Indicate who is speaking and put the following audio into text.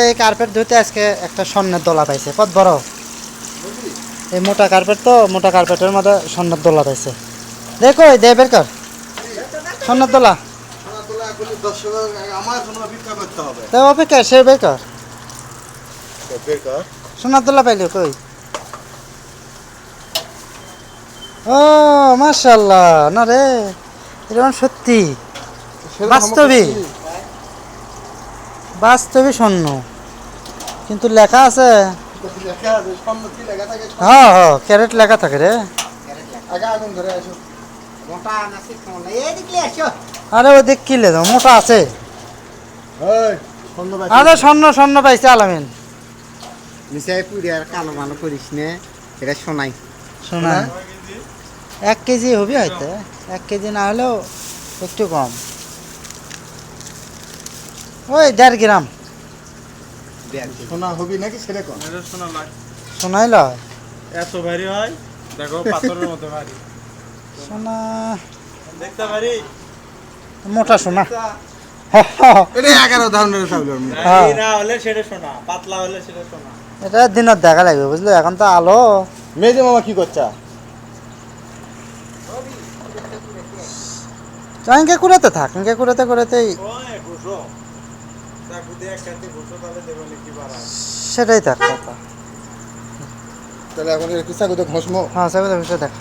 Speaker 1: এই কার্পেট ধুতে আজকে একটা স্বর্ণের দোলা পাইছে কত বড় এই মোটা কার্পেট তো মোটা কার্পেটের মধ্যে স্বর্ণের দোলা পাইছে দেখো এই দে বের কর স্বর্ণের দোলা তো অপেক্ষা সে বের কর সোনার দোলা পাইলো কই ও মাশাআল্লাহ না রে এরকম সত্যি বাস্তবিক বাস্তবিক স্বর্ণ কিন্তু লেখা আছে হ্যাঁ হ্যাঁ ক্যারেট লেখা থাকে রে আরে ও দেখ কি লেখা মোটা আছে আরে স্বর্ণ স্বর্ণ পাইছে আলামিন
Speaker 2: কালো মালো করিস নে এটা শোনাই
Speaker 1: শোনা 1 কেজি হবে হয়তো 1 কেজি না হলেও একটু কম ওই 1.5 গ্রাম
Speaker 2: শোনা হবি নাকি সেটা কম
Speaker 1: সোনাই লয়
Speaker 3: এত ভারী হয় দেখো পাথরের মতো ভারী
Speaker 1: সোনা
Speaker 3: দেখতে ভারী
Speaker 1: মোটা সোনা
Speaker 2: এটা 11 ধরনের চাউল
Speaker 3: ভারী না হলে সেটা সোনা পাতলা হলে সেটা সোনা
Speaker 1: এটা দিনত দেখা লাগবে বুঝলো এখন তো আলো
Speaker 2: মেজে মামা কি করছা
Speaker 1: চাইকে কুড়াতে থাক ইনকে কুড়াতে কুড়াতেই
Speaker 3: ওই ঘুষো চাকু দিয়ে কাটে ঘুষো তাহলে দেবলে কি বাড়ায়
Speaker 1: সেটাই থাক কথা
Speaker 2: তাহলে এখন একটু চাকুতে ঘষমো
Speaker 1: হ্যাঁ সেগুলো বিষয় দেখ